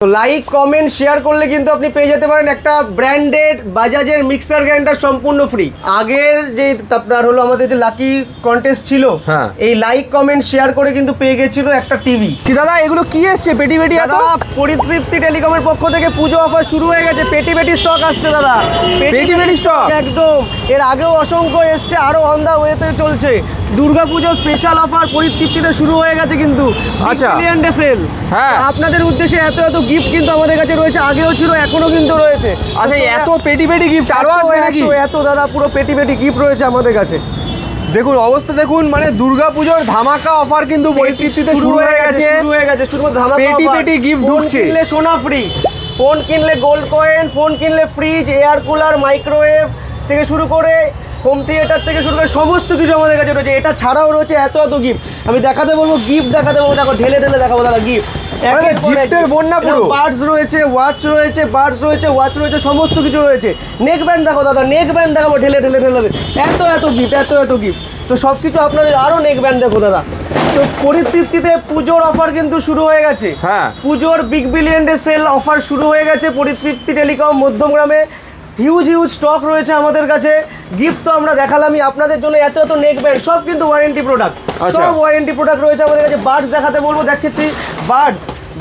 তো like comment share করলে কিন্তু আপনি পেয়ে যেতে পারেন একটা ব্র্যান্ডেড বাজাজের মিক্সার গ্রাইন্ডার সম্পূর্ণ ফ্রি। আগের যে আপনার হলো আমাদের যে লাকি কন্টেস্ট ছিল, এই লাইক কমেন্ট শেয়ার করে কিন্তু পেয়ে গেছিল একটা টিভি। কি দাদা এগুলো কি এসছে পেটি পেটি? দাদা পরিতৃপ্তি টেলিকমের পক্ষ থেকে পুজো অফার শুরু হয়ে গেছে, পেটি পেটি স্টক আসছে দাদা, পেটি পেটি স্টক একদম। এর আগেও অসংখ্য এসছে, আরো অন দা ওয়েতে চলছে। দুর্গাপুজো স্পেশাল অফার পরিতৃপ্তিতে শুরু হয়ে গেছে কিন্তু। আচ্ছা সেল, হ্যাঁ আপনাদের উদ্দেশ্যে এত এত গিফট কিন্তু আমাদের কাছে রয়েছে, আগেও ছিল এখনো কিন্তু রয়েছে। আচ্ছা এত পেটি পেটি গিফট আরো আসবে নাকি? এত দাদা পুরো পেটি পেটি গিফট রয়েছে আমাদের কাছে। দেখুন অবস্থা দেখুন, মানে দুর্গাপুজোর ধামাকা অফার কিন্তু পরিতৃপ্তিতে শুরু হয়ে গেছে। শুরু ধামাকা পেটি পেটি গিফট ঢুকছে। কিনলে সোনা ফ্রি, ফোন কিনলে গোল্ড কয়েন, ফোন কিনলে ফ্রিজ, এয়ার কুলার, মাইক্রোওয়েভ থেকে শুরু করে হোম থিয়েটার থেকে শুরু করে সমস্ত কিছু আমাদের কাছে রয়েছে। এটা ছাড়াও রয়েছে এত এত গিফট, আমি দেখাতে বলবো, গিফট দেখাতে বলবো, দেখো ঢেলে ঢেলে দেখাবো দাদা গিফট। গিফটের বন্যা পুরো। বার্ডস রয়েছে, ওয়াচ রয়েছে, বার্ডস রয়েছে, ওয়াচ রয়েছে, সমস্ত কিছু রয়েছে। নেক ব্যান্ড দেখো দাদা, নেক ব্যান্ড দেখাবো ঢেলে ঢেলে ঢেলে, এত এত গিফট, এত এত গিফট। তো সব কিছু আপনাদের, আরও নেক ব্যান্ড দেখো দাদা। তো পরিতৃপ্তিতে পুজোর অফার কিন্তু শুরু হয়ে গেছে। হ্যাঁ, পুজোর big billion day sale offer শুরু হয়ে গেছে পরিতৃপ্তি টেলিকম মধ্যমগ্রামে। হিউজ স্টক রয়েছে আমাদের কাছে। গিফট তো আমরা দেখালামই আপনাদের জন্য, এত এত নেক ব্যান্ড, সব কিন্তু ওয়ারেন্টি প্রোডাক্ট, সব ওয়ারেন্টি প্রোডাক্ট রয়েছে আমাদের কাছে। বার্ডস দেখাতে বলবো, দেখাচ্ছি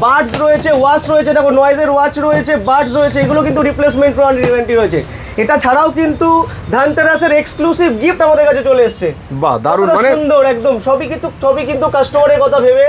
বার্ডস রয়েছে, ওয়াচ রয়েছে, দেখো নয়েজের ওয়াচ রয়েছে, বার্ডস রয়েছে, এগুলো কিন্তু রিপ্লেসমেন্ট ওয়ারেন্টি রয়েছে। এটা ছাড়াও কিন্তু ধানতেরাসের এক্সক্লুসিভ গিফট আমাদের কাছে চলে এসেছে। বাহ দারুণ, মানে সুন্দর একদম। সবই কিন্তু কাস্টমারের কথা ভেবে,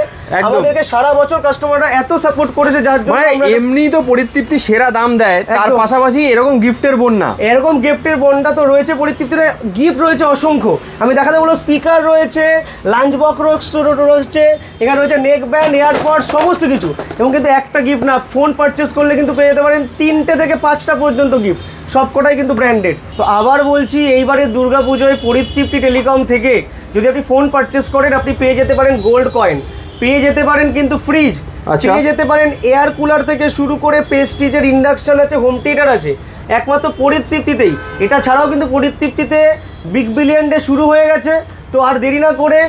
আমাদেরকে সারা বছর কাস্টমাররা এত সাপোর্ট করেছে, যার জন্য এমনি তো পরিতৃপ্তি সেরা দাম দেয়, তার পাশাপাশি এরকম গিফটের বন্যা, এরকম গিফটের বন্যা তো রয়েছে পরিতৃপ্তিতে। গিফট রয়েছে অসংখ্য, আমি দেখাতে বলবো, স্পিকার রয়েছে, লাঞ্চ বক্স রয়েছে, এখানে রয়েছে নেক ব্যান্ড, এয়ারপড, সমস্ত কিছু। এবং কিন্তু একটা গিফট না, ফোন পারচেস করলে কিন্তু পেয়ে যেতে পারেন 3টে থেকে 5টা পর্যন্ত গিফট, সবকটাই কিন্তু ব্র্যান্ডেড। তো আবার বলছি, এইবারে দুর্গাপুজোয় পরিতৃপ্তি টেলিকম থেকে যদি আপনি ফোন পারচেস করেন, আপনি পেয়ে যেতে পারেন গোল্ড কয়েন, পেয়ে যেতে পারেন কিন্তু ফ্রিজ, পেয়ে যেতে পারেন এয়ার কুলার থেকে শুরু করে পেস্টিজের ইন্ডাকশন আছে, হোম থিয়েটার আছে, একমাত্র পরিতৃপ্তিতেই। এটা ছাড়াও কিন্তু পরিতৃপ্তিতে বিগ বিলিয়ন ডে শুরু হয়ে গেছে। তো আর দেরি না করে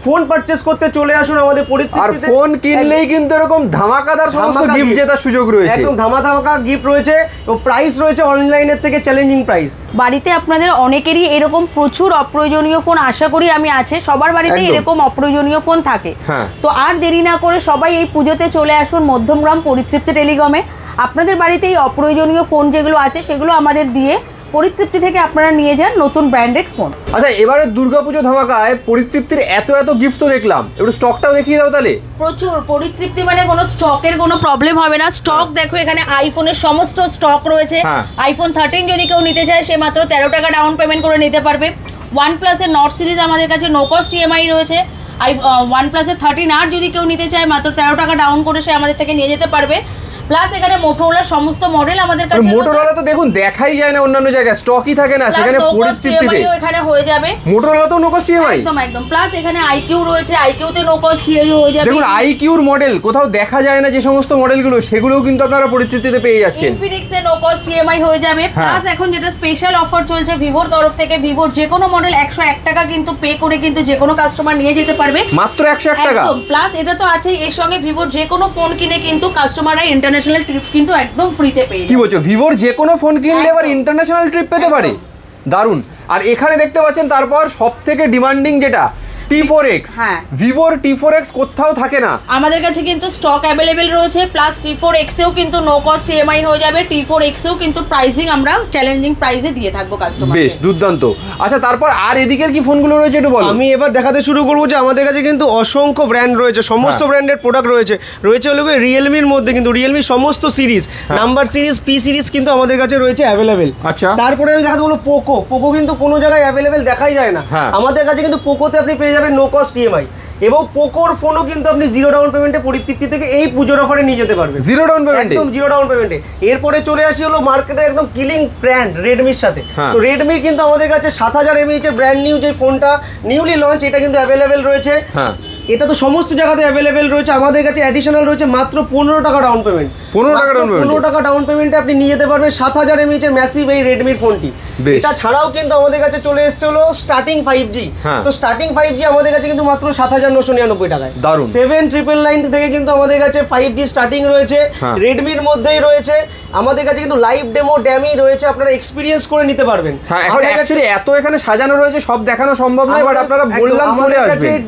ফোন পারচেস করতে চলে আসুন আমাদের পরিতৃপ্তিতে। আর ফোন কিনলেই কিন্তু এরকম ধামাকাদার সমস্ত গিফট জেতার সুযোগ রয়েছে, একদম ধামাকা গিফট রয়েছে। এবং প্রাইস রয়েছে অনলাইনের থেকে চ্যালেঞ্জিং প্রাইস। বাড়িতে আপনাদের অনেকেরই এরকম প্রচুর অপ্রয়োজনীয় ফোন, আশা করি আমি আছে, সবার বাড়িতে এরকম অপ্রয়োজনীয় ফোন থাকে। তো আর দেরি না করে সবাই এই পুজোতে চলে আসুন মধ্যমগ্রাম পরিতৃপ্তি টেলিকমে। আপনাদের বাড়িতে এই অপ্রয়োজনীয় ফোন যেগুলো আছে সেগুলো আমাদের দিয়ে পরিতৃপ্তি থেকে আপনারা নিয়ে যান নতুন ব্র্যান্ডেড ফোন। আচ্ছা এবারে দুর্গাপুজো ধামাকায় পরিতৃপ্তির এত এত গিফট তো দেখলাম, একটু স্টকটাও দেখিয়ে দাও তাহলে। প্রচুর পরিতৃপ্তি, মানে কোনো স্টকের কোনো প্রবলেম হবে না। স্টক দেখো, এখানে আইফোনের সমস্ত স্টক রয়েছে। আইফোন 13 যদি কেউ নিতে চায়, সে মাত্র 13 টাকা ডাউন পেমেন্ট করে নিতে পারবে। OnePlus-এর নট সিরিজ আমাদের কাছে নো কস্ট ইএমআই রয়েছে। OnePlus-এর 13R যদি কেউ নিতে চায়, মাত্র 13 টাকা ডাউন করে সে আমাদের থেকে নিয়ে যেতে পারবে। প্লাস এখানে মোটোরোলার সমস্ত মডেল আমাদের কাছে রয়েছে। মোটোরোলা তো দেখুন দেখাই যায় না অন্যান্য জায়গায়, স্টকই থাকে না, সেখানে পরিতৃপ্তিতে এখানে হয়ে যাবে। মোটোরোলা তো নো কস্ট ইএমআই একদম। প্লাস এখানে আইকিউ রয়েছে, আইকিউতে নো কস্ট ইএমআই হয়ে যাবে। দেখুন আইকিউর মডেল কোথাও দেখা যায় না, যে সমস্ত মডেলগুলো সেগুলোও কিন্তু আপনারা পরিতৃপ্তিতে পেয়ে যাচ্ছেন। ইনফিনিক্সে নো কস্ট ইএমআই হয়ে যাবে। প্লাস এখন যেটা স্পেশাল অফার চলছে ভিভোর তরফ থেকে, ভিভোর যে কোনো মডেল 101 টাকা কিন্তু পে করে কিন্তু যে কোনো কাস্টমার নিয়ে যেতে পারবে, মাত্র 101 টাকা। প্লাস এটা তো আছেই, এর সঙ্গে ভিভোর যে কোনো ফোন কিনে কিন্তু কাস্টমাররা ইন্টারন্যাশনাল ট্রিপ কিন্তু একদম ফ্রিতে পেয়ে যাবে। কি বলছো, ভিভোর যে কোনো ফোন কিনলে এবার ইন্টারন্যাশনাল ট্রিপ পেতে পারে? দারুন। আর এখানে দেখতে পাচ্ছেন তারপর সবথেকে ডিমান্ডিং যেটা T4X, ভিভোর T4X কোথাও থাকে না, আমাদের কাছে কিন্তু স্টক অ্যাভেলেবেল রয়েছে। প্লাস T4X এও কিন্তু নো কস্ট ইএমআই হয়ে যাবে। T4X এও কিন্তু প্রাইসিং আমরা চ্যালেঞ্জিং প্রাইসে দিয়ে থাকবো কাস্টমারকে। বেশ দুর্দান্ত। আচ্ছা তারপর আর এদিকের কি ফোনগুলো রয়েছে একটু বলো। আমি এবার দেখাতে শুরু করবো যে আমাদের কাছে কিন্তু অসংখ্য ব্র্যান্ড রয়েছে, সমস্ত ব্র্যান্ডের প্রোডাক্ট রয়েছে হলো রিয়েলমির মধ্যে, কিন্তু রিয়েলমি সমস্ত series, number series, P series কিন্তু আমাদের কাছে রয়েছে অ্যাভেলেবেল। আচ্ছা তারপরে আমি দেখাতে বলবো পোকো কিন্তু কোনো জায়গায় অ্যাভেলেবেল দেখাই যায় না। আমাদের কাছে কিন্তু পোকোতে আপনি পেয়ে যাবেন নো কস্ট ইএমআই, এবং পোকোর ফোনও কিন্তু আপনি 0 ডাউন পেমেন্টে পরিতৃপ্তি থেকে এই পুজোর অফারে নিয়ে যেতে পারবেন। 0 ডাউন পেমেন্ট, একদম 0 ডাউন পেমেন্টে। এরপরে চলে আসি হলো মার্কেটে একদম কিলিং ব্র্যান্ড রেডমির সাথে। তো রেডমি কিন্তু আমাদের কাছে 7000 mAh এর ব্র্যান্ড নিউ যে ফোনটা নিউলি লঞ্চ, এটা কিন্তু অ্যাভেলেবেল রয়েছে। এটা তো সমস্ত জায়গাতে অ্যাভেলেবেল রয়েছে, আমাদের কাছে অ্যাডিশনাল রয়েছে মাত্র 15 টাকা ডাউন পেমেন্ট। 15 টাকা ডাউন পেমেন্টে আপনি নিয়ে যেতে পারবেন 7000 mAh এর ম্যাসিভ এই রেডমির ফোনটি। এটা ছাড়াও কিন্তু আমাদের কাছে চলে এসেছে হলো স্টার্টিং 5G। তো স্টার্টিং 5G আমাদের কাছে কিন্তু মাত্র 7999 টাকায়। 7999 থেকে কিন্তু আমাদের কাছে 5G স্টার্টিং রয়েছে, রেডমির মধ্যেই রয়েছে। আমাদের কাছে কিন্তু লাইভ ডেমো ড্যামি রয়েছে, আপনারা এক্সপিরিয়েন্স করে নিতে পারবেন। এখন অ্যাকচুয়ালি এত এখানে সাজানো রয়েছে, সব দেখানো সম্ভব নয়, বাট আপনারা বললাম চলে আসবেন।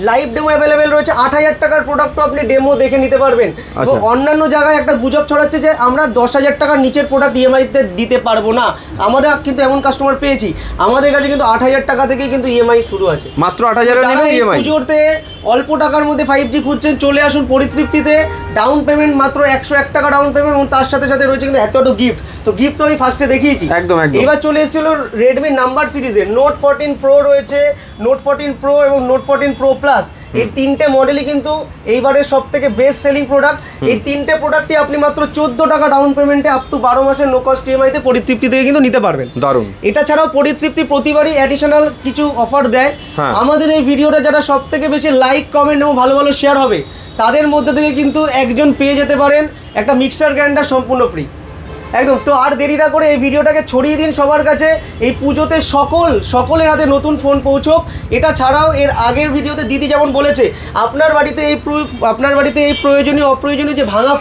লাইভ ডেমো অ্যাভেলেবেল রয়েছে, 8000 টাকার প্রোডাক্টও আপনি ডেমো দেখে নিতে পারবেন। তো অন্যান্য জায়গায় একটা গুজব ছড়াচ্ছে যে আমরা 10,000 টাকার নিচের প্রোডাক্ট ইএমআইতে দিতে পারবো না, আমরা কিন্তু এমন কাস্টমার পেয়েছি। আমাদের কাছে কিন্তু 8000 টাকা থেকেই কিন্তু ইএমআই শুরু আছে, মাত্র 8000 এর ইএমআই। পুজোতে অল্প টাকার মধ্যে 5G খুঁজছেন, চলে আসুন পরিতৃপ্তিতে। ডাউন পেমেন্ট মাত্র 101 টাকা ডাউন পেমেন্ট, এবং তার সাথে সাথে রয়েছে কিন্তু এত গিফট। তো গিফট তো আমি ফার্স্টে দেখিয়েছি, একদম। এবার চলে এসেছিল রেডমি নাম্বার সিরিজের নোট 14 প্রো রয়েছে, নোট 14 প্রো এবং নোট 14 প্রো প্লাস। এই তিনটে মডেলই কিন্তু এইবারের সব থেকে বেস্ট সেলিং প্রোডাক্ট। এই তিনটে প্রোডাক্টই আপনি মাত্র 14 টাকা ডাউন পেমেন্টে আপ টু 12 মাসের নো কস্ট ইএমআইতে পরিতৃপ্তি থেকে কিন্তু নিতে পারবেন। দারুণ। এটা ছাড়াও পরিতৃপ্তি প্রতিবারই অ্যাডিশনাল কিছু অফার দেয়। আমাদের এই ভিডিওটা যারা সব থেকে বেশি লাইক কমেন্ট এবং ভালো ভালো শেয়ার হবে, তাদের মধ্যে থেকে কিন্তু একজন পেয়ে যেতে পারেন একটা মিক্সার গ্রাইন্ডার সম্পূর্ণ ফ্রি, একদম। তো আর দেরি না করে এই ভিডিওটাকে ছড়িয়ে দিন সবার কাছে। এই পুজোতে সকলের হাতে নতুন ফোন পৌঁছক। এটা ছাড়াও এর আগের ভিডিওতে দিদি যেমন বলেছে, আপনার বাড়িতে এই প্রয়োজনীয় অপ্রয়োজনীয় যে ভাঙা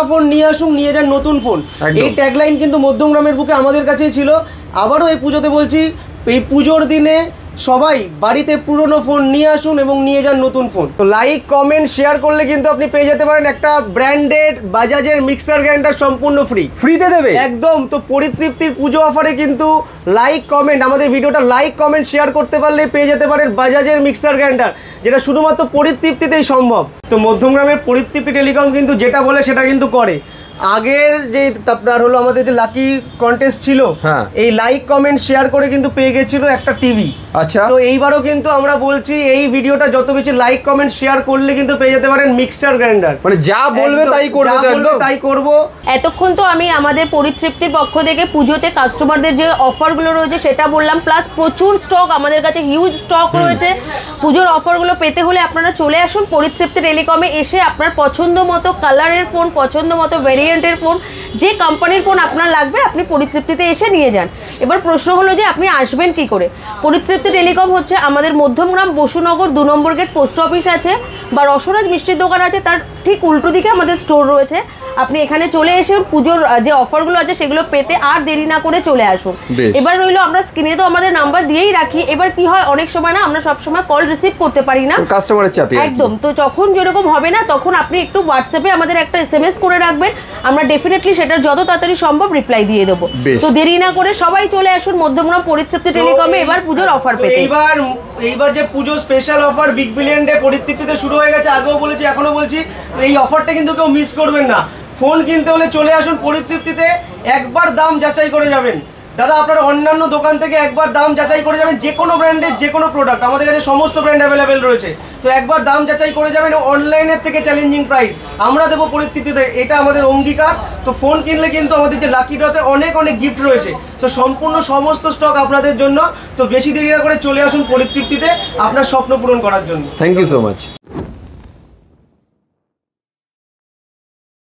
ফোন নিয়ে আসুন, নিয়ে যান নতুন ফোন। এই ট্যাগলাইন কিন্তু মধ্যমগ্রামের বুকে আমাদের কাছেই ছিল। আবারও এই পুজোতে বলছি, এই পুজোর দিনে সবাই বাড়িতে পুরনো ফোন নিয়ে আসুন এবং নিয়ে যান নতুন ফোন। তো লাইক কমেন্ট শেয়ার করলে কিন্তু আপনি পেয়ে যেতে পারেন একটা ব্র্যান্ডেড বাজাজের মিক্সার গ্রাইন্ডার সম্পূর্ণ ফ্রিতে দেবে একদম। তো পরিতৃপ্তির পুজো অফারে কিন্তু লাইক কমেন্ট, আমাদের ভিডিওটা লাইক কমেন্ট শেয়ার করতে পারলে পেয়ে যেতে পারেন বাজাজের মিক্সার গ্রাইন্ডার, যেটা শুধুমাত্র পরিতৃপ্তিতেই সম্ভব। তো মধ্যমগ্রামের পরিতৃপ্তি টেলিকম কিন্তু যেটা বলে সেটা কিন্তু করে। আগের যে আপনার হলো আমাদের যে লাকি কন্টেস্ট ছিল, এই লাইক কমেন্ট শেয়ার করে কিন্তু পেয়ে গেছিল একটা টিভি। আচ্ছা, তো এইবারও কিন্তু আমরা বলছি এই ভিডিওটা যত বেশি লাইক কমেন্ট শেয়ার করলে কিন্তু পেয়ে যেতে পারেন মিক্সচার গ্রাইন্ডার। মানে যা বলবে তাই করবে, একদম তাই করব। এতক্ষণ তো আমি আমাদের পরিতৃপ্তির পক্ষ থেকে পুজোতে কাস্টমারদের যে অফারগুলো রয়েছে সেটা বললাম, প্লাস প্রচুর স্টক আমাদের কাছে, হিউজ স্টক রয়েছে। পুজোর অফারগুলো পেতে হলে আপনারা চলে আসুন পরিতৃপ্তি টেলিকমে, এসে আপনার পছন্দ মতো কালারের ফোন, পছন্দ মতো ভেরিয়েন্টের ফোন, যে কোম্পানির ফোন আপনার লাগবে আপনি পরিতৃপ্তিতে এসে নিয়ে যান। এবার প্রশ্ন হলো যে আপনি আসবেন কি করে। পরিতৃপ্তি টেলিকম হচ্ছে আমাদের মধ্যমগ্রাম বসুনগর 2 নম্বর গেট পোস্ট অফিস আছে, বা রসরাজ মিষ্টির দোকান আছে, তার ঠিক উল্টো দিকে আমাদের স্টোর রয়েছে। আপনি এখানে চলে এসে পুজোর যে অফারগুলো আছে সেগুলো পেতে আর দেরি না করে চলে আসুন। এবার রইলো, আমরা স্ক্রিনে তো আমাদের নাম্বার দিয়েই রাখি। এবার কি হয়, অনেক সময় না আমরা সবসময় কল রিসিভ করতে পারি না, কাস্টমারের চাপে একদম। তো যখন যেরকম হবে না, তখন আপনি একটু হোয়াটসঅ্যাপে আমাদের একটা SMS করে রাখবেন, আমরা ডেফিনেটলি সেটা যত তাড়াতাড়ি সম্ভব রিপ্লাই দিয়ে দেবো। তো দেরি না করে সবাই চলে আসুন মধ্যমগ্রাম পরিতৃপ্তি টেলিকমে এবার পুজোর অফার পেতে। এইবার যে Pujo special offer big billion day পরিতৃপ্তিতে শুরু হয়ে গেছে, আগেও বলেছি এখনো বলছি। তো এই অফারটা কিন্তু কেউ মিস করবেন না। ফোন কিনতে হলে চলে আসুন পরিতৃপ্তিতে, একবার দাম যাচাই করে যাবেন। দাদা, আপনারা অন্যান্য দোকান থেকে একবার দাম যাচাই করে যাবেন, যে কোনো ব্র্যান্ডের যে কোনো প্রোডাক্ট আমাদের কাছে সমস্ত ব্র্যান্ড অ্যাভেলেবেল রয়েছে। তো একবার দাম যাচাই করে যাবেন, অনলাইনের থেকে চ্যালেঞ্জিং প্রাইস আমরা দেবো পরিতৃপ্তিতে, এটা আমাদের অঙ্গীকার। তো ফোন কিনলে কিন্তু আমাদের যে লাকি ড্রতে অনেক গিফট রয়েছে, তো সম্পূর্ণ সমস্ত স্টক আপনাদের জন্য। তো বেশি দেরি না করে চলে আসুন পরিতৃপ্তিতে আপনার স্বপ্ন পূরণ করার জন্য। Thank you so much.